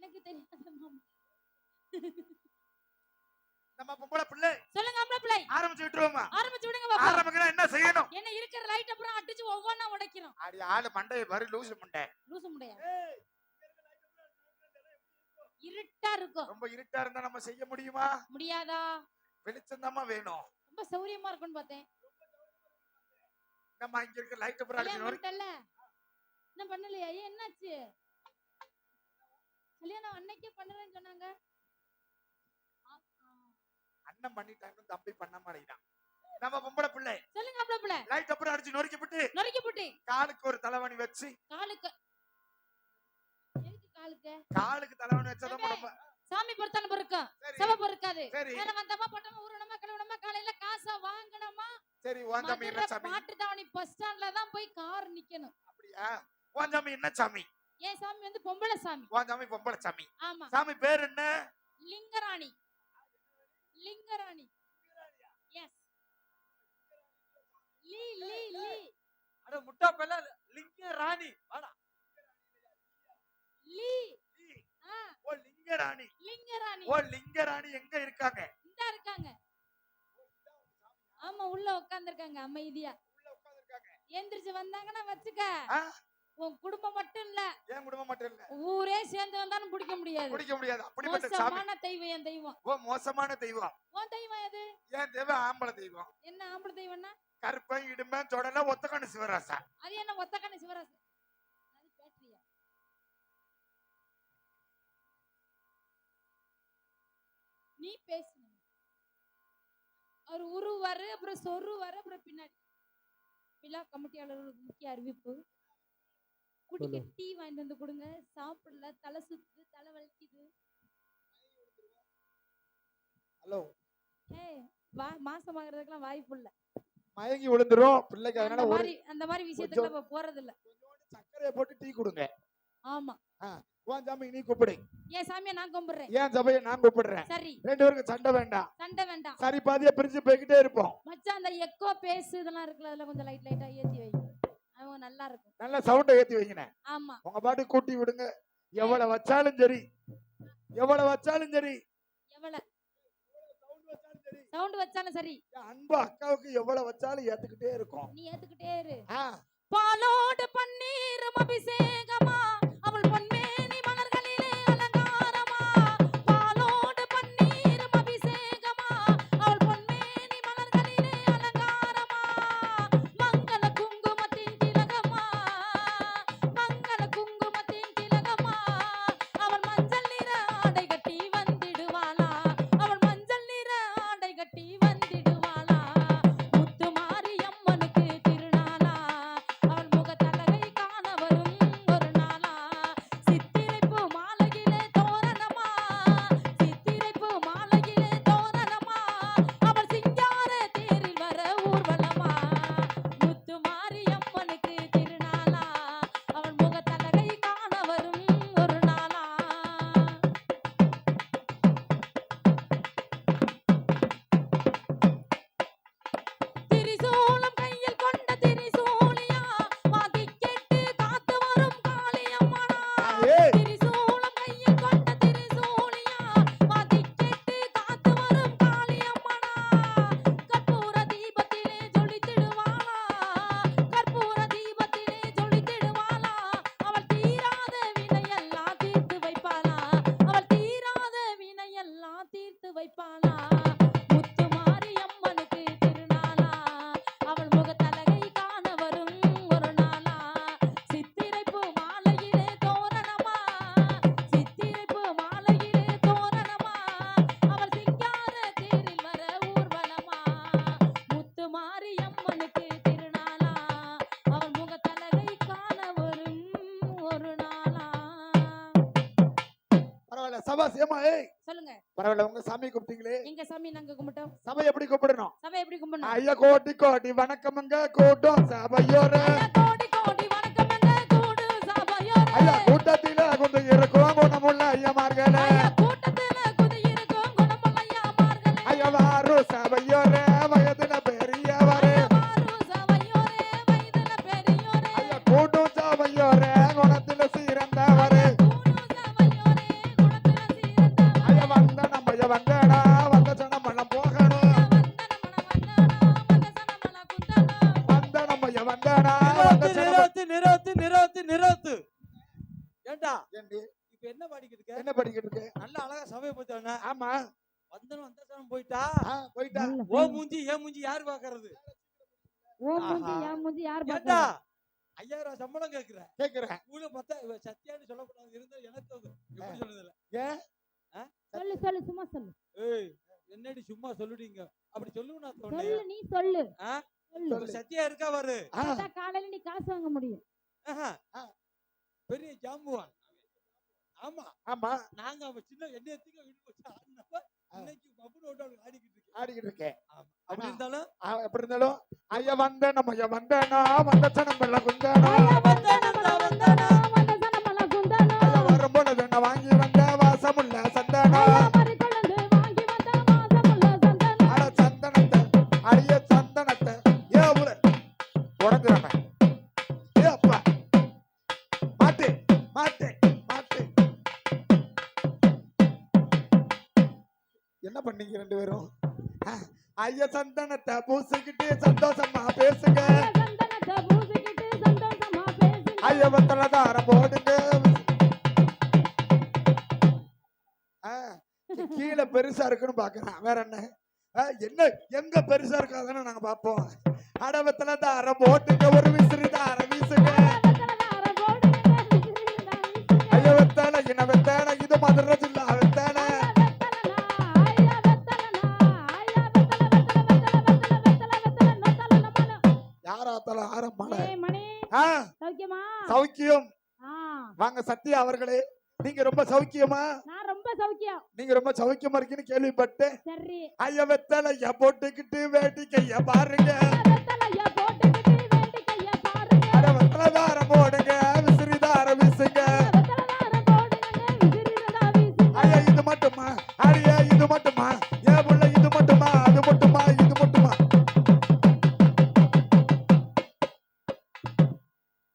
எனக்கு தெரியாது மாமா. நம்ம பொம்பளை பிள்ளை. சொல்லுங்க ஆம்பளை பிள்ளை. ஆரம்பிச்சு விட்டுருவோமா? ஆரம்பிச்சு விடுங்க பாப்பா. ஆரம்பிக்கணும் என்ன செய்யணும்? என்ன இருக்கிற லைட் அப்புறம் அடிச்சு ஒவ்வொண்ணா உடைக்கிறோம். அடி ஆளு மண்டைய பாரு லூசு மண்டை. லூசு முடையா? இருட்டா இருக்கும். ரொம்ப இருட்டா இருந்தா நம்ம செய்ய முடியுமா? முடியாதா? வெளிச்சம் தான் வேணும். ரொம்ப சௌரியமா இருக்கும்னு பார்த்தேன். நம்ம இங்க இருக்க லைட் அப்புறம் அடிக்கணும். என்ன பண்ணலையா? ஏன் என்னாச்சு? கல்யாணம் அன்னைக்கே பண்ணுறேன்னு சொன்னாங்க. அண்ணன் பண்ணிட்டாங்க, தம்பி பண்ண மாட்டேங்கிறான். நம்ம பொம்பளை பிள்ளை. சொல்லுங்க பொம்பளை பிள்ளை. லைட் அப்புறம் அடிச்சு நொறுக்கிவிட்டு காலுக்கு ஒரு தலைவணி வச்சு. காலுக்கு எதுக்கு காலுக்கு? காலுக்கு தலைவணி வச்சா தான் நம்ம சாமி பொறுத்தான பொறுக்கும். சபை பொறுக்காது. வேற வந்தமா போட்டமா ஊறணுமா கழுவணுமா காலையில காசா வாங்கணுமா? சரி வாங்கமே என்ன சாமி? மாட்டுதாவணி பஸ் ஸ்டாண்ட்ல தான் போய் கார் நிக்கணும். அப்படியா? வாங்கமே என்ன சாமி? ஏன் சாமி வந்து பொம்பளை சாமி. வாங்கமே பொம்பளை சாமி. ஆமா. சாமி பேர் என்ன? லிங்கராணி. லிங்கராணி. எஸ். லீ லீ லீ. அட முட்டா பல்ல லிங்கராணி. வாடா. லீ. ஓ லிங்கராணி. லிங்கராணி. ஓ லிங்கராணி எங்க இருக்காங்க? இந்த இருக்காங்க. ஆமா உள்ள உட்கார்ந்திருக்காங்க அமைதியா. உள்ள உட்கார்ந்திருக்காங்க. எந்திரிச்சு வந்தாங்கன்னா வச்சுக்க. உன் குடும்பம் மட்டும் இல்ல. ஏன் குடும்பம் மட்டும் இல்ல? ஊரே சேர்ந்து வந்தாலும் பிடிக்க முடியாது. பிடிக்க முடியாது. அப்படிப்பட்ட சாமி. மோசமான தெய்வம் என் தெய்வம். ஓ மோசமான தெய்வம். உன் தெய்வம் எது? ஏன் தெய்வம் ஆம்பளை தெய்வம். என்ன ஆம்பளை தெய்வம்னா? கருப்பன் இடும்பன் தொடல ஒத்தக்கண்ணு சிவராசா. அது என்ன ஒத்தக்கண்ணு சிவராசா? அது பேட்டரியா? நீ பேசுன. அவர் உருவாரு அப்புறம் சொருவாரு அப்புறம் பின்னாடி. விழா கமிட்டியாளர்களுக்கு முக்கிய அறிவிப்பு. குடிக்க டீ வாங்கிட்டு வந்து கொடுங்க. சாப்பிடல, தலை சுத்து, தலை வலிக்குது. ஹலோ. ஏய் மாசமாகிறதுக்குலாம் வாய்ப்பு இல்ல. மயங்கி விழுந்துரும் பிள்ளைக்கு. அதனால அந்த மாதிரி விஷயத்துக்கு நம்ம போறது இல்ல. கொஞ்சம் சக்கரையை போட்டு டீ கொடுங்க. ஆமா. உன் சாமி நீ கூப்பிடு. ஏன் சாமியை நான் கும்பிடுறேன். ஏன் சபையை நான் கூப்பிடுறேன். சரி. ரெண்டு பேருக்கு சண்டை வேண்டாம். சண்டை வேண்டாம். சரி பாதியா பிரிஞ்சு போய்கிட்டே இருப்போம். மச்சான் அந்த எக்கோ பேஸ் இதெல்லாம் இருக்குல அதெல்லாம் கொஞ்சம் லைட்டா ஏத்தி வைங்க. அவங்க நல்லா இருக்கும். நல்ல சவுண்ட ஏத்தி வைங்க. ஆமா. உங்க பாட்டு கூட்டி விடுங்க. எவ்வளவு வச்சாலும் சரி. எவ்வளவு வச்சாலும் சரி. எவ்வளவு சவுண்ட் வச்சாலும் சரி. அன்பு அக்காவுக்கு எவ்வளவு வச்சாலும் ஏத்துக்கிட்டே இருக்கும். நீ ஏத்துக்கிட்டே இரு. பாலோடு பன்னீர் அபிஷேகமா அவள் பொன்மேனி மலர்களிலே அலங்காரமா. பாலோடு பன்னீர் அபிஷேகமா அவள் பொன்மேனி மலர்களிலே அலங்காரமா. மங்கள குங்குமத்தின் திலகமா. மங்கள குங்குமத்தின் திலகமா. அவள் மஞ்சள் நிற ஆடை கட்டி வந்திடுவாளா. அவள் மஞ்சள் நிற ஆடை கட்டி வந்திடுவாளா. முத்து மாரியம்மனுக்கு திருநாளா. அவள் முகத்தழகை காண வரும் ஒரு நாளா. சித்திரைப்பூ மாலையிலே தோரணமா. சித்திரைப்பூ மாலையிலே தோரணமா. அவள் சிங்கார தேரில் வர ஊர்வலமா. முத்து மாரியம்மனுக்கு திருநாளா. அவள் முகத்தழகை காண வரும் ஒரு நாளா. திரிசூலம் கையில் கொண்ட திரிசூலியா. வாங்கி கேட்டு காத்து வரும் காளியம்மனா. திரிசூலம் கையில் கொண்ட திரிசூலியா. வாங்கி கேட்டு காத்து வரும் காளியம்மனா. கற்பூர தீபத்திலே ஜொலித்திடுவாளா. கற்பூர தீபத்திலே ஜொலித்திடுவாளா. அவள் தீராத வினையெல்லாம் தீர்த்து வைப்பாளா. அவள் தீராத வினையெல்லாம் தீர்த்து வைப்பாளா. முத்து மாரியம்மனுக்கு திருநாளா. அவள் முகத்தழகை காண வரும் ஒரு நாளா. சித்திரைப்பூ மாலையிலே தோரணமா. சித்திரைப்பூ மாலையிலே தோரணமா. அவள் சிங்கார தேரில் வர ஊர்வலமா. முத்து மாரியம்மனுக்கு திருநாளா. அவள் முகத்தழகை காண வரும் ஒரு நாளா. பரவாயில்ல சபா சேமா. சொல்லுங்க. பரவாயில்ல உங்க சாமி கூப்பிட்டீங்களே. எங்க சாமி நாங்க கும்பிட்டோம். சபை எப்படி கூப்பிடணும்? சபை எப்படி கும்பிடணும்? ஐயா கோடி கோடி வணக்கம்ங்க கூட்டம் சபையோரே. கோடி கோடி வணக்கம்ங்க கூடு சபையோரே. ஐயா கூட்டத்தில குந்து இருக்கும் குணமுள்ள ஐயமார்களே. கூட்டத்தில குந்து இருக்கும் குணமுள்ள ஐயமார்களே. ஐயா வாரு சபையோரே வயதுல பெரியவரே. வாரு சபையோரே வயதுல பெரியவரே. ஐயா கூட்டம் சபையோரே குணத்தில சிறந்தவரே. கூடு சபையோரே ஏண்டா ஏண்டி இப்ப என்ன பாடிக்கிட்டு இருக்க? என்ன படிக்கிட்டு இருக்கு? நல்ல அழகா சபையை போயிட்டானே. ஆமா. வந்தனும் அந்த சாமி போயிட்டா. போயிட்டா. ஓ மூஞ்சி ஏன் மூஞ்சி யாரு பாக்குறது? ஓ மூஞ்சி என் மூஞ்சி யார் ஏண்டா பார்த்தா 5000 சம்பளம் கேக்குறேன். கேக்குறேன். ஊழ பார்த்தா இவ சத்தியான்னு சொல்லக்கூடாது. இருந்தா எனக்கு எப்படி சொல்லுதுல? ஏன் சொல்லு சொல்லு சும்மா சொல்லு ஏய் என்னடி சும்மா சொல்லுடீங்க? அப்படி சொல்லுவா தோணே. சொல்லு நீ சொல்லு ஆ? சொல்லு இப்ப சத்தியா இருக்கா பாரு. பார்த்தா காலையில நீ காசு வாங்க முடியும் ஆஹா. பெரிய ஜாம்புவான். ஆமா ஆமா நாங்க அவ சின்ன எண்ணெயத்துக்கு வீடு வச்சு ஆடினப்ப இன்னைக்கு பப்பு நோட்டா ஆடிக்கிட்டு இருக்கு. ஆடிக்கிட்டு இருக்கேன். ஆமா அப்படி இருந்தாலும் எப்படி இருந்தாலும் ஐயா வந்த நம்ம ஐயா வந்தனா வந்த சனம் வெள்ள குந்தனா ஐயா வரும்போது என்ன வாங்கி வந்த வாசமுள்ள சந்தனா அட சந்தனத்தை அடிய சந்தனத்தை ஏ ஊர உடங்குறாங்க. ஏ அப்பா மாட்டு மாட்டு மாட்டு என்ன பண்ணீங்க ரெண்டு பேரும்? ஐயா சந்தனத்தை பூசிக்கிட்டு சந்தோஷமா பேசுங்க. ஐயா வந்தனதார போடுங்க. கீழே பெருசா இருக்குன்னு பாக்குறேன். வேற என்ன என்ன எங்க பெருசா இருக்காதானே நாங்க பாப்போம். அடவத்துல தார போட்டுங்க ஒரு விசிறி தார வீசுங்க. ஐயா வெத்தான இன வெத்தான இது மதுரை ஜில்லா வெத்தான யாராத்தால ஆரம்பமான சௌக்கியமா சௌக்கியம். ஆ, வாங்க சத்யா அவர்களே, நீங்க ரொம்ப சௌக்கியமா? நான் ரொம்ப சௌக்கியம் நீங்க ரொம்ப சௌக்கியமா இருக்கீன்னு கேள்விப்பட்டேன். சரி ஐயா வெத்தலையா போட்டுக்கிட்டு வேடிக்கைய பாருங்க. வெத்தலையா போட்டுக்கிட்டு வேடிக்கைய பாருங்க. அட வெத்தலதார போடுங்க விசிறிதார வீசுங்க. வெத்தலைதார போடுங்க விசிறிதார வீசுங்க. ஐயா இது மட்டுமா? அடியா இது மட்டுமா? ஏ புள்ள இது மட்டுமா? அது மட்டுமா? இது மட்டுமா?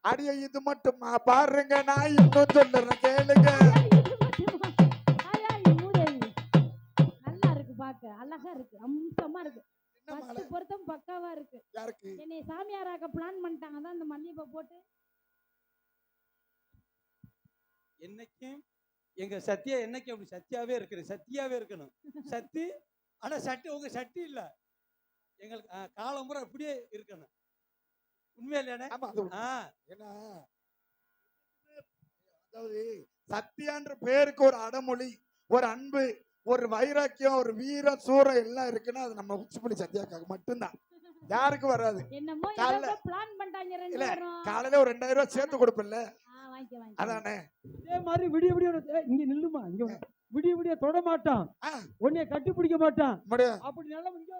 அடியா இது மட்டுமா? பாருங்க நான் இன்னும் சொல்லுறேன் கேளுங்க. நல்லா இருக்கு பாக்க, அழகா இருக்கு, அம்சமா இருக்கு, என்ன மாலை? பத்து பொருத்தம் பக்காவா இருக்கு. யாருக்கு? என்னை சாமியாராக்க பிளான் பண்ணிட்டாங்க தான் இந்த மல்லிகைப்பூ போட்டு. என்னைக்கும் எங்க சத்தியா என்னைக்கும் அப்படி சத்தியாவே இருக்குது. சத்தியாவே இருக்கணும். சத்தி ஆனா சட்டி உங்க சட்டி இல்ல. எங்களுக்கு காலம்புற அப்படியே இருக்கணும். உண்மையா இல்லையானே? ஆமா அது உண்மை. ஏன்னா அதாவது சத்தியான்ற பேருக்கு ஒரு அடமொழி, ஒரு அன்பு, ஒரு வைராக்கியம், ஒரு வீர சூரம் எல்லாம் இருக்குன்னா அது நம்ம உச்சிப்புலி சத்தியாக்காக மட்டும்தான். யாருக்கும் வராது. என்னமோ காலைல- ஏதோ பிளான் பண்ணிட்டாங்க ரெண்டு இல்ல, பேரும். காலையில ஒரு 2000 ரூபாய் சேர்த்து கொடுப்பல, வாங்கிக்க வாங்கிக்க. அதானே? அதே மாதிரி விடிய விடிய இங்க நில்லுமா, இங்க வா. விடிய விடிய தொட மாட்டான், ஆ, உன்னைய கட்டி பிடிக்க மாட்டான். முடியும். அப்படி நல்லா இங்க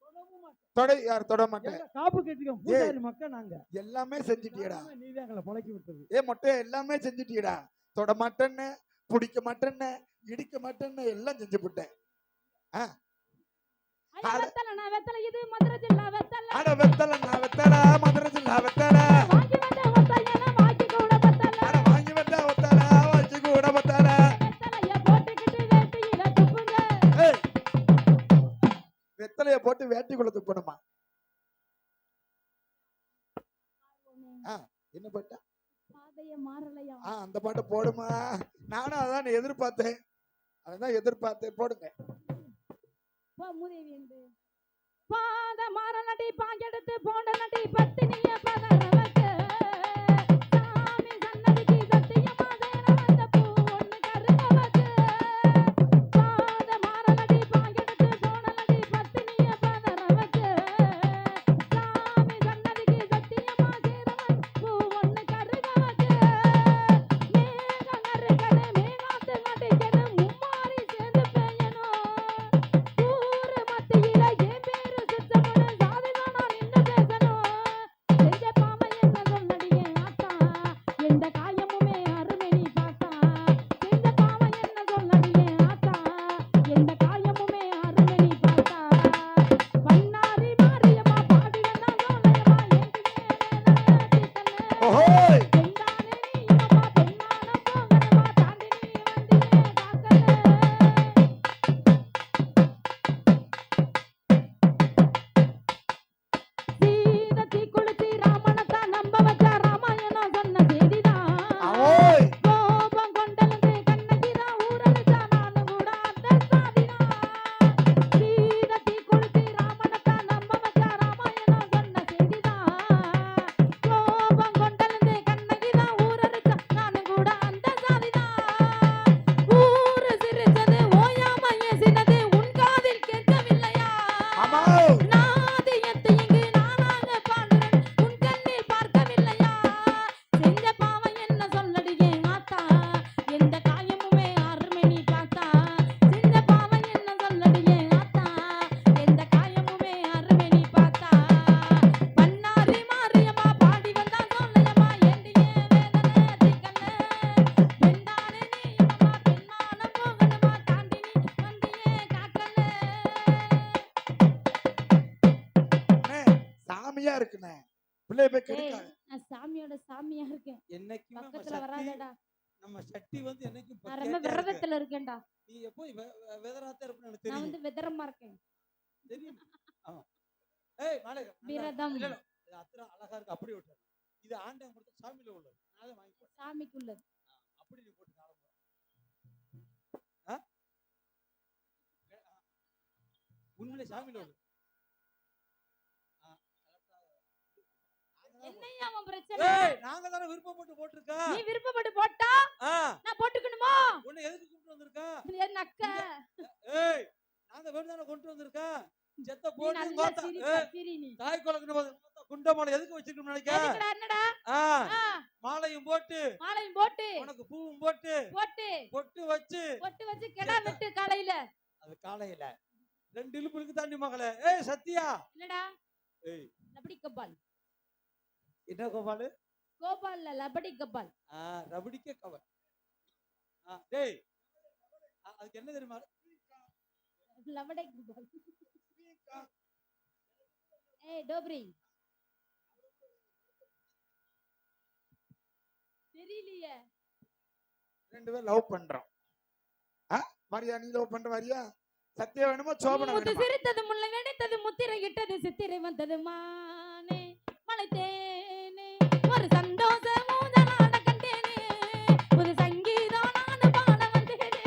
தொடவும் மாட்டான். தொடை யார் தொட மாட்டேன். எங்க காப்பு கட்டிக்கோ பூசாரி மக்கள் நாங்க. எல்லாமே செஞ்சுட்டியடா. நீதான் எங்களை பழக்கி விட்டது. ஏ மொட்டை எல்லாமே செஞ்சுட்டியடா. தொட மாட்டேன்னு, பிடிக்க மாட்டேன்னு, இடிக்க மாட்டேன்னு எல்லாம் செஞ்சு விட்டேன். ஐயா, வெத்தலை நான் வெத்தலை, இது மதுரை ஜில்லா வெத்தலை. அட வெத்தலை நான் வெத்தலை, மதுரை ஜில்லா வெத்தலை. வாங்கி வந்த ஒத்தையன வாங்கி கூட வெத்தலை. அட வாங்கி வந்தா வெத்தலை, வச்சு கூட வெத்தலை. வெத்தலைய போட்டுக்கிட்டு வேட்டியில துப்புங்க. ஏய், வெத்தலைய போட்டு வேட்டிக்குள்ள துப்பணுமா? என்ன பாட்டா? பாதைய மாறலையா? அந்த பாட்டை போடுமா. நானும் அதான் எதிர்பார்த்தேன். அதான் எதிர்பார்த்தேன். போடுங்க. போ மூதேவி என்று. பாத மாறலடி பாங்கெடுத்து போண்ட நடி பத்தினிய பதறவக்கு. சாமி சன்னதிக்கு சத்தியமா சேர வந்த பூ ஒண்ணு கருகவக்கு. பாத மாறலடி பாங்கெடுத்து போண்ட நடி பத்தினிய பதறவக்கு. சாமி சன்னதிக்கு சத்தியமா சேர வந்த பூ ஒண்ணு கருகவக்கு. மேகம் கருகனு மேகாத்து நடிக்கனு மும்மாரி சேர்ந்து பெய்யணும். ஊரு மத்தியில என் பேரு சுத்தமுன்னு சாதிதான் நான் நின்னு பேசணும். செஞ்ச பாமை எந்த காயமுமே அருமை நீ பார்த்தா சின்ன பாவம் என்ன சொல்லடியே ஆத்தா எந்த காயமுமே அருமை நீ பார்த்தா பண்ணாரி மாரியம்மா பாடி வந்தா சொல்லையம்மா ஏண்டியே வேதனை திக்கல்ல வெண்டானே நீயம்மா பெண்மானம் போகணுமா தாண்டி நீ வந்தியே காக்கல்ல அண்ணே, சாமியா இருக்குண்ணே பிள்ளைய போய் கெடுக்காது. நான் சாமியோட சாமியா இருக்கேன் என்னைக்குமே நம்ம பக்கத்துல சக்தி வராதடா நம்ம சக்தி வந்து என்னைக்கும் நான் ரொம்ப பக்கையா இருக்கு. விரதத்துல இருக்கேன்டா நீ எப்போ வெதராத்த இருப்பேன்னு எனக்கு நான் தெரியும் வந்து விதரமா இருக்கேன் தெரியும் ஆமா ஏய் மாலை விரதம் இல்ல இது அத்தனை அழகா இருக்கு அப்படி விட்டு இது ஆண்டவன் கொடுத்த சாமியில உள்ளது நான் அதை வாங்கி போட்டேன் சாமிக்குள்ளது அப்படி நீ போட்டு காலம் உண்மையிலே சாமியில உள்ளது என்னையா அவன் பிரச்சனை ஏய் நாங்க தான விருப்பப்பட்டு போட்டுருக்கா நீ விருப்பப்பட்டு போட்டா நான் போட்டுக்கணுமா உன்னை எதுக்கு கூப்பிட்டு வந்திருக்கா என் அக்கா ஏய் நாங்க வேணும் தானே கொண்டு வந்திருக்கா செத்த நீ போட்டு நல்லா கோத்தா சிரிப்பா சிரி நீ தாய் குலக்குன குண்டமாலை எதுக்கு வச்சிருக்கணும் நினைக்க எதுக்குடா என்னடா மாலையும் போட்டு மாலையும் போட்டு உனக்கு பூவும் போட்டு போட்டு பொட்டு வச்சு கெடா வெட்டு காலையில அது காலையில 2 இழுப்புக்கு தாண்டி மகளே ஏய் சத்யா என்னடா ஏய் லபடி கபால் என்ன கோபாலு கோபால்ல லபடி கபால் ரபடிக்க கவர் டேய் அதுக்கு என்ன தெரியுமா லபடி கபால் ஏய் டோப்ரி தெரியலையே 2 பேரும் லவ் பண்றோம். வரியா நீ லவ் பண்ற வரியா சத்தியா வேணுமா சோபனை முத்து வேணுமா சிரித்தது முல்லை வெடித்தது முத்திரை இட்டது சித்திரை வந்தது மானே மலை தேனே ஒரு சந்தோஷ மூதலாட கண்டேனே ஒரு சங்கீதம் நான் பாட வந்தேனே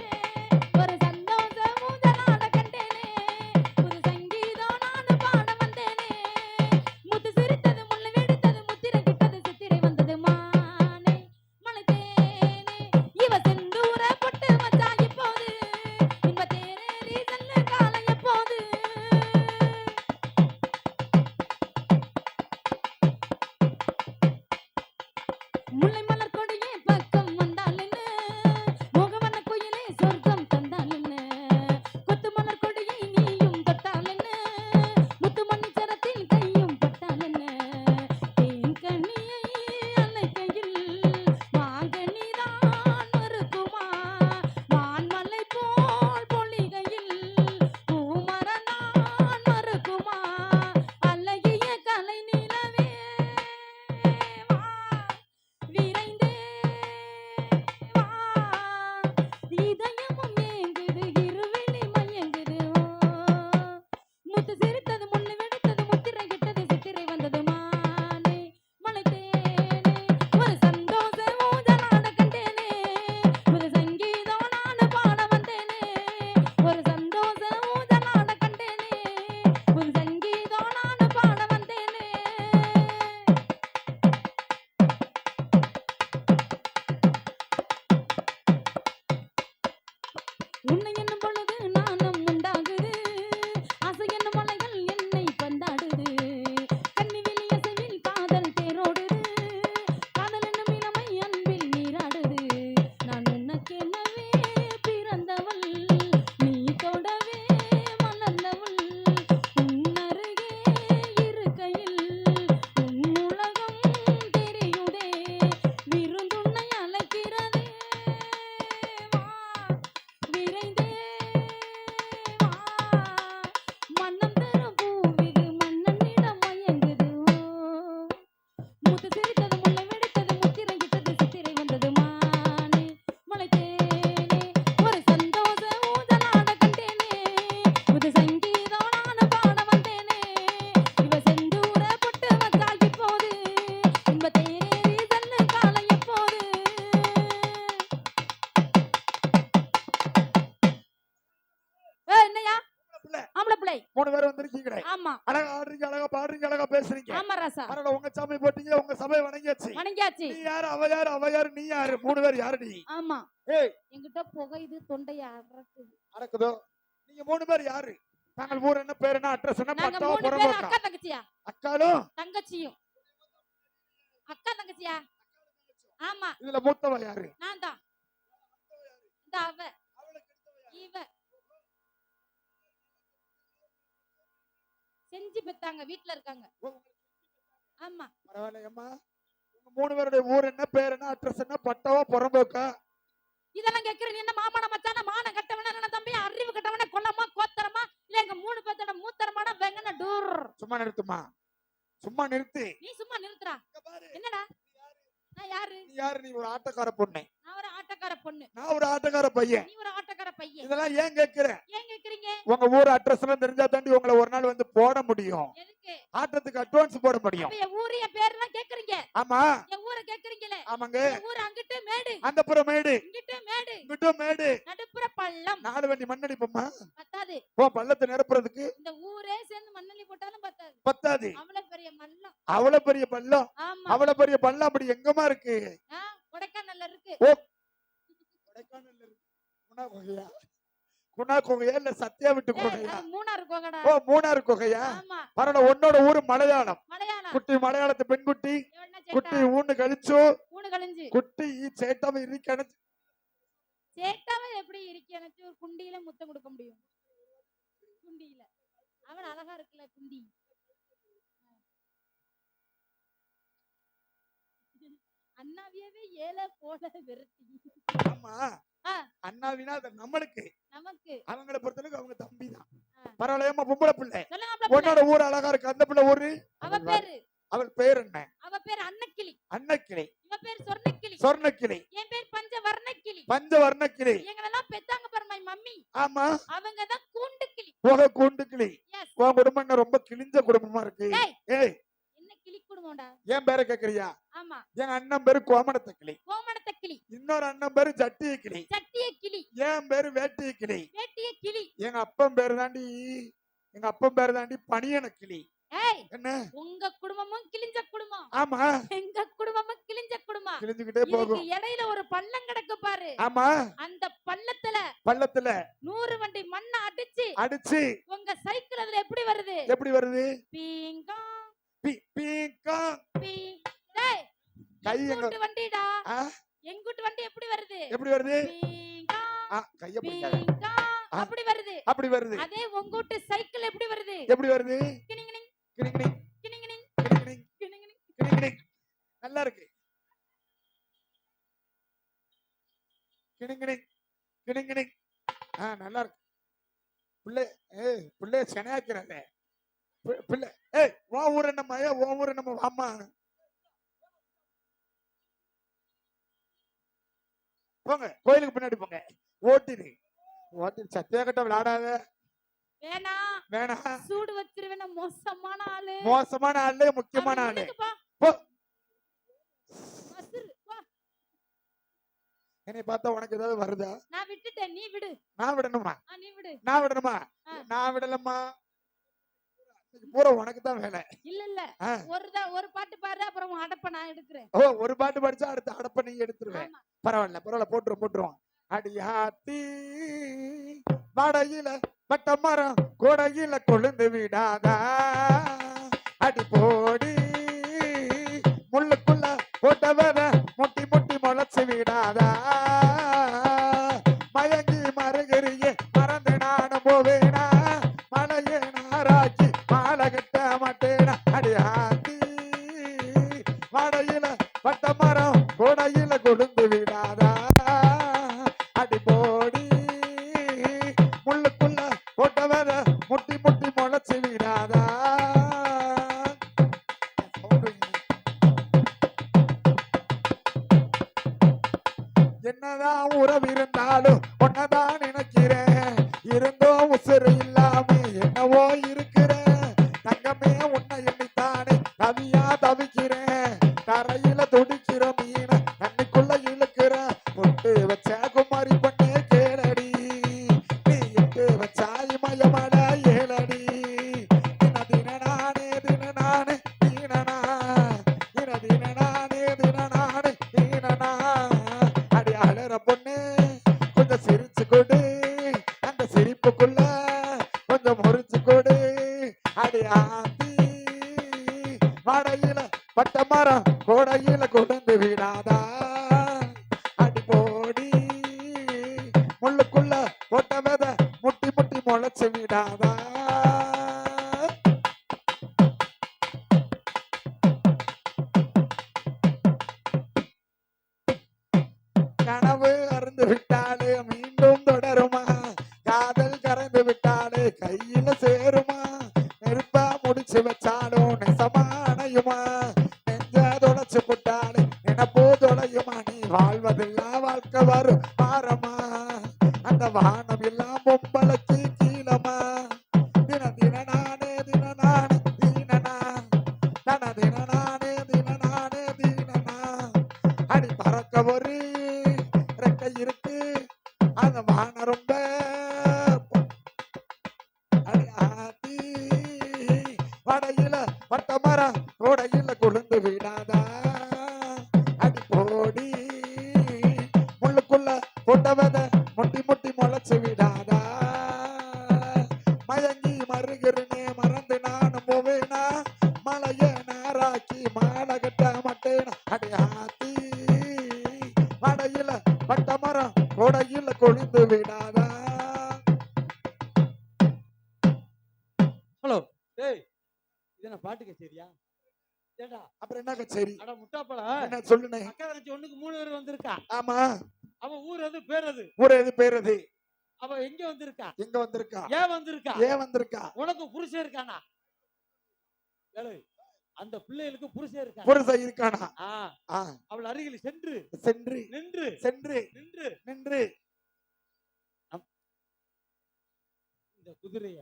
ஒரு சந்தோஷ மூதலாட கண்டேனே ஒரு சங்கீதம் நான் பாட வந்தேனே முத்து சிரித்தது முல்லை வெடித்தது முத்திரை இட்டது சித்திரை வந்தது மானே மலை தேனே இவ செந்தூர பொட்டு வச்சா இப்போது இன்ப தேரேறி செல்ல காலை எப்போது முல்லை மலர் கொடியே பக்கம் வந்தால் என்ன முகவன குயிலே சொர்க்கம் தந்தால் என்ன கொத்து மலர் கொடியை நீயும் தொட்டால் என்ன முத்து மணிச்சரத்தில் கையும் பட்டால் என்ன தேன் கண்ணியை அலைக்கையில் வாங்க நீதான் மறுக்குமா வான்மலை போல் பொழிகையில் பூமரனான் மறுக்குமா அழகிய கலை நிலவே வா விரைந்தே வா இதயமும் ஏங்குது இருவிழி மயங்குது முத்து சிரித்தது முள்ளு வெடித்தது முத்திரை இட்டது சித்திரை வந்தது மானே மலை தேனே ஒரு சந்தோஷ ஊஞ்சலாட கண்டேனே ஒரு சங்கீதம் நான் பாட வந்தேனே ஒரு சந்தோஷ ஊஞ்சலாட கண்டேனே ஒரு சங்கீதம் நான் பாட வந்தேனே உன்னை என்னும் பொழுது நாணம் உண்டாகுது ஆசை என்னும் மலைகள் என்னை பந்தாடுது கண்ணி வெளி அசைவில் காதல் தேரோடுது காதல் என்னும் இளமை அன்பில் நீராடுது நான் உனக்கெனவே பிறந்தவள் நீ தொடவே மலர்ந்தவள் உன் அருகே இருக்கையில் உன் உலகம் தெரியுதே விருந்துன்னை அழைக்கிறதே வா விரைந்தே வா மன்னம் தரும் பூவிது மன்னனிடம் மயங்குது முத்து சிரித்தது முல்லை வெடித்தது முத்திரை இட்டது சித்திரை வந்தது மானே மலை தேனே ஒரு சந்தோஷ ஊஞ்சலாட கண்டேனே புது சங்கீதம் நான் பாட வந்தேனே இவ செந்தூர பொட்டு வச்சா இப்போது இன்ப தேரேறி செல்ல காலை எப்போது என்னையா பிள்ளை ஆம்பளை பிள்ளை 3 பேர் வந்திருக்கீங்களே ஆமா அழகா ஆடுறீங்க அழகா பாடுறீங்க அழகா பேசுறீங்க ஆமா ராசா பரவாயில்ல உங்க சாமி போட்டீங்க உங்க சபை வணங்கியாச்சு வணங்கியாச்சு நீ யாரு அவ யாரு நீ யாரு 3 பேர் யாரு நீ ஆமா ஏய் என்கிட்ட புகையுது தொண்டைய அறக்குது நடக்குதோ நீங்க 3 பேர் யாரு நாங்கள் ஊர் என்ன பேர் என்ன அட்ரஸ் என்ன நாங்க பட்டாவா 3 பேர் புறம்போக்கா அக்கா தங்கச்சியா அக்காலும் தங்கச்சியும் அக்கா தங்கச்சியா ஆமா இதுல மூத்தவ யாரு நான் தான் இருக்காங்க, வீட்ல இருக்காங்க. ஆமா. பரவாயில்லையம்மா. உங்க 3 பேருடைய ஊர் என்ன, பேர் என்ன, அட்ரஸ் என்ன, பட்டாவா புறம்போக்கா? இதெல்லாம் கேக்குற நீ என்ன மாமான மச்சான, மான கட்டவன, என்ன தம்பி, அறிவு கட்டவன, கொல்லமா, கோத்தரமா, இல்ல எங்க 3 பேத்தோட மூத்தரமான வெங்கன டூர். சும்மா நிறுத்துமா, சும்மா நிறுத்து. நீ சும்மா நிறுத்துறா. இங்க பாரு. என்னடா? நான் யாரு? நீ யாரு? நீ ஒரு ஆட்டக்கார பொண்ணு, நான் ஒரு ஆட்டக்கார பொண்ணு. நான் ஒரு ஆட்டக்கார பையன். நீ ஒரு ஆட்டக்கார பையன். இதெல்லாம் ஏன் கேக்குற? ஏன் கேக்குறீங்க? உங்க ஊர் அட்ரஸ் எல்லாம் தெரிஞ்சா தாண்டி உங்களை ஒரு நாள் வந்து போட முடியும். எதுக்கு? ஆட்டத்துக்கு அட்வான்ஸ் போட முடியும். அப்ப என் ஊரு என் பேர்லாம் கேக்குறீங்க. ஆமா. என் ஊரை கேக்குறீங்களே. ஆமாங்க. என் ஊரு அங்கிட்டு மேடு, அந்த புறம் மேடு, இங்கிட்டு மேடு, இங்கிட்டும் மேடு, நடுப்புற பள்ளம். 4 வண்டி மண்ணடிப்போம்மா. பத்தாது. ஓ, பள்ளத்தை நிரப்புறதுக்கு இந்த ஊரே சேர்ந்து மண்ணள்ளி போட்டாலும் பத்தாது. பத்தாது. அவ்வளவு பெரிய மல்லம். அவ்வளவு பெரிய பள்ளம், ஆமா. அவ்வளவு பெரிய பள்ளம் அப்படி எங்கம்மா இருக்கு? கொடைக்கானல்ல இருக்கு. ஓ, கொடைக்கானல்ல இருக்கு. குணா குகையா? குணா குகையா இல்ல சத்யா விட்டு குகையா? அது மூணாறு கோகடா. ஓ, மூணாறு குகையா? ஆமா. பரவாயில்ல. உன்னோட ஊரு மலையாளம். மலையாளம். குட்டி மலையாளத்து பெண்குட்டி, எவன குட்டி சேட்டா? ஊன்னு கழிச்சு, ஊனு கழிஞ்சு. குட்டி சேட்டாவை இருக்கணும். சேட்டாவை எப்படி இருக்கு எனக்கு ஒரு குண்டியில முத்தம் கொடுக்க முடியும்? குண்டியில. அவன் அழகா இருக்குல்ல குண்டி. அண்ணாவியவே ஏல போல விரட்டி. ஆமா. ஆ. அண்ணாவினா அது நம்மளுக்கு, நமக்கு அவங்கள பொறுத்தளவுக்கு அவங்க தம்பி தான். ஆ. பரவாயில்லையம்மா. பொம்பளை பிள்ளை, சொல்லுங்க மாப்ள பிள்ளை. உன்னோட ஊர் அழகா இருக்கு. அந்த பிள்ளை ஊரு, அவ பேரு, அவள் பேர் என்ன? அவ பேர் அன்னக்கிளி. அன்னக்கிளி, இவ பேர் சொர்ணக்கிளி. சொர்ணக்கிளி, என் பேர் பஞ்சவர்ணக்கிளி. பஞ்சவர்ணக்கிளி. எங்களெல்லாம் பெத்தாங்க பாரு my மம்மி. ஆமா. அவங்க தான் கூண்டுக்கிளி. போக கூண்டுக்கிளி. Yes. உன் குடும்பம் என்ன ரொம்ப கிழிஞ்ச குடும்பமா இருக்கு? ஏய். ஏய், என்ன கிளி குடும்பம்டா? என் பேரை கேக்குறியா? ஆமா. என் அண்ணன் பேரு கோமணத்த கிளி, கோமணத்த கிளி, இன்னொரு அண்ணன் பேரு ஜட்டிய கிளி, சட்டிய கிளி, என் பேரு வேட்டிய கிளி, வேட்டிய கிளி. எங்க அப்பன் பேரு தாண்டி பனியன கிளி. ஏய், என்ன? உங்க குடும்பமும் கிழிஞ்ச குடும்பம், ஆமா. எங்க குடும்பமும் கிழிஞ்ச குடும்பம். கிழிஞ்சுக்கிட்டே இதுக்கு போகும். இடையில ஒரு பள்ளம் கிடக்கு பாரு. ஆமா. அந்த பள்ளத்துல பள்ளத்துல 100 வண்டி மண்ணை அடிச்சு உங்க சைக்கிள் அதுல எப்படி வருது? எப்படி வருது? பீங்கா பீக்கா. பீ. டேய், கை எங்க? எங்கூட்டு வண்டிடா. ஆ? எங்கூட்டு வண்டி எப்படி வருது? எப்படி வருது? பீங்கா கைய பிடிக்காத. பீங்கா அப்படி வருது. அப்படி வருது. அதே உங்கூட்டு சைக்கிள் எப்படி வருது? எப்படி வருது? கிணிங்கிணிங் கிணிங்கிணிங் கிணிங்கிணிங் கிணிங்கிணிங் கிணிங்கிணிங். கிணிங்கிணிங். நல்லா இருக்கு. கிணிங்கிணிங் கிணிங்கிணிங். நல்லா இருக்கு. பிள்ளை செனையாக்கிறாங்க. பிள்ளை, உன் ஊர் என்னம்மா? உன் ஊர் என்னம்மா? வாமா. போங்க, கோயிலுக்கு பின்னாடி போங்க. ஓட்டிடு சத்தியா கட்ட விளையாடாத. வேணாம். வேணாம். சூடு வச்சிருவேன். மோசமான ஆளு. மோசமான ஆளு, முக்கியமான ஆளு. போ. போ. வசிரு, போ. என்னை பார்த்தா உனக்கு ஏதாவது வருதா? நான் விட்டுட்டேன், நீ விடு. நான் விடணுமா? நீ விடு. நான் விடணுமா? நான் விடலம்மா. பூரா உனக்கு தான் வேலை. இல்ல இல்ல, ஒரு பாட்டு பாரு, அப்புறம் உன் அடப்ப நான் எடுக்கிறேன். ஓ, ஒரு பாட்டு படிச்சா அடுத்த அடப்ப நீ எடுத்துருவேன். ஆமா. பரவாயில்ல, போட்டுருவோம். அடியாத்தி வடையில பட்ட மரம் கொடையில கொழுந்து விடாதா, அடி போடி முள்ளுக்குள்ள போட்டவர முட்டி முட்டி முளைச்சு விடாதா, மயங்கி மறுகிறியே மறந்து நானும் போவேனா, மலையே நாராக்கி மாலை கட்ட மாட்டேனா, அடியாத்தி வடையில பட்ட மரம் கொடையில கொழுந்து விடாதா, அடி போடி முள்ளுக்குள்ள போட்டவர முட்டி முட்டி முளைச்சு விடாதா. என்னதான் உறவு இருந்தாலும் ஒன்னதான் நினைக்கிறேன், இருந்தோ உசுறு இல்லாம என்னவோ இருக்கிறேன், தங்கமே உன்னை எண்ணித்தானே தவியா தவிக்கிறேன், தரையில துடிக்கிற மீன தண்ணிக்குள்ள இழுக்கிற, பொட்டு வச்ச குமாரி பண்ணே கேளடி, நீ இட்டு வச்சாய் மயமட ஏலடி, தின நானே தீனனா, தீனனா, அடி அழற பொண்ணு கொஞ்சம் சிரிச்சு கொடு, அந்த சிரிப்புக்குள்ள கொஞ்சம் முறிச்சு கொடு, அடி ஆத்தி வடையில பட்ட மரம் கோடையில கொண்டு விடாதா, அடி போடி முள்ளுக்குள்ள போட்ட வித முட்டி முட்டி முளைச்சு விடாதா. வரும் பாரமா அந்த வானம் எல்லாம் பொம்பளைக்கு கீழமா தின தின நானே தீனனா தன தின நானே தீனனா அடி பறக்க ஒரு ரெக்கை இருக்கு அந்த வானம் ரொம்ப அடி ஆத்தி வடையில பட்டமரம் கோடையில கொழுந்து விடாதா அடி போடி முள்ளுக்குள்ள கொண்டவத முட்டி முட்டி முளைச்சு விடாதா மயங்கி மருகிறனே மறந்து நானும் போவேனா மலைய நாராக்கி மாலை கட்ட மாட்டேனா அடி ஆத்தி வடையில பட்டமரம் கோடையில கொழுந்து விடாதா. ஹலோ டேய் இது என்ன பாட்டு கச்சேரியா? ஏடா அப்புறம் என்ன கச்சேரி? அட முட்டாப்பழ என்ன சொல்லுனே? அக்கா தங்கச்சி ஒண்ணுக்கு 3 பேர் வந்திருக்கா. ஆமா, அவ ஊர் எது பேர் எது? ஊர் எது பேர் எது? அவ எங்க வந்திருக்கா? எங்க வந்திருக்கா? ஏன் வந்திருக்கா? ஏன் வந்திருக்கா? உனக்கு புருஷன் இருக்கானா? ஏய் அந்த பிள்ளைகளுக்கு புருஷன் இருக்கா? புருஷன் இருக்கானா? அவள் அருகில் சென்று சென்று நின்று சென்று நின்று நின்று இந்த குதிரைய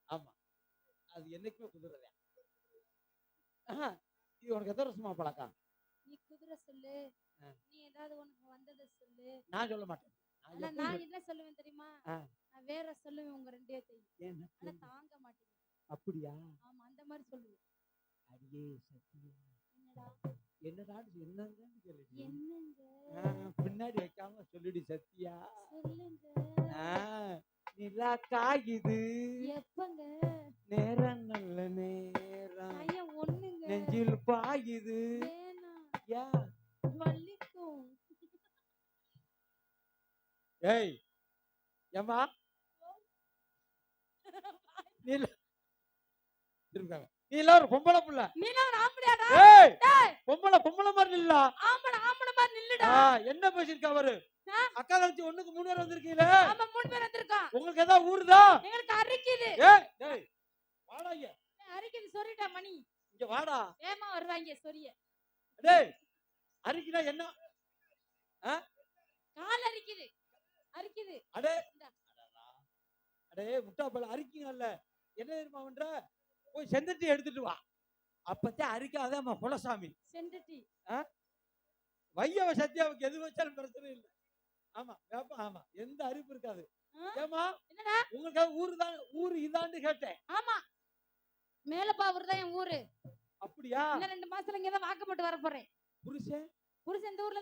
ஆமா அது என்னைக்குமே குதிரையா? இது உனக்கு எத்தனை வருஷமா பழக்கம்? நீ குதிரை சொல்லு, நீ ஏதாவது உனக்கு வந்ததை சொல்லு. நான் சொல்ல மாட்டேன். ஆனா நான் என்ன சொல்லுவேன் தெரியுமா? ஆ. நான் வேற சொல்லுவேன் உங்க 2 பேத்தையும். ஆனா தாங்க மாட்டேன். அப்படியா? ஆமா, அந்த மாதிரி சொல்லுவேன். அடியே சத்தியா என்னடா என்னடா என்னங்க கேளுடி. என்னங்க பின்னாடி வைக்காம சொல்லுடி சத்தியா. சொல்லுங்க. நிலா காயுது எப்பங்க? நேரம் நல்ல நேரம் ஐயா ஒண்ணுங்க. நெஞ்சில் பாயுது. வேணாம், யா வலிக்கும். ஏய் ஏம்மா நீ திரும்ப நீ எல்லாம் ஒரு பொம்பளை புள்ள. நீ என்ன ஒரு ஆம்பளையாடா? ஏய் டேய், பொம்பளை மாதிரி இல்ல. ஆம்பளை மாதிரி நில்லுடா. என்ன பேசிருக்க அவரு? அக்கா தங்கச்சி ஒண்ணுக்கு 3 பேர் வந்திருக்கீங்களே. ஆமா, 3 பேர் வந்திருக்கான். உங்களுக்கு ஏதாவது ஊருதா? எங்களுக்கு அரிக்குது. ஏய் டேய் வாடா இங்க. அரிக்குது, சொல்லிட்டா மணி. இங்க வாடா. ஏமா வருவாங்க சொரிய. டேய் அரிக்குதா என்ன? கால் அரிக்குது. அரிக்குது. அடே அடே முட்டாப்பழ அரிக்குங்கல்ல. என்ன தெரியுமா பண்ற? போய் செந்தட்டி எடுத்துட்டு வா. அப்பத்தே அரிக்காதேம்மா குலசாமி. செந்தட்டி. வையவ சத்தியாவுக்கு எது வச்சாலும் பிரச்சனை இல்லை. ஆமா ஆமா எந்த அரிப்பு இருக்காது. ஏமா என்னடா உங்களுக்கு ஊரு இதான்னு கேட்டேன். ஆமா, மேலப்பாவூர் தான் என் ஊரு. அப்படியா? இன்னும் 2 மாசத்துல இங்க தான் வாக்கப்பட்டு வர போறேன். புருஷன் இந்த ஊர்ல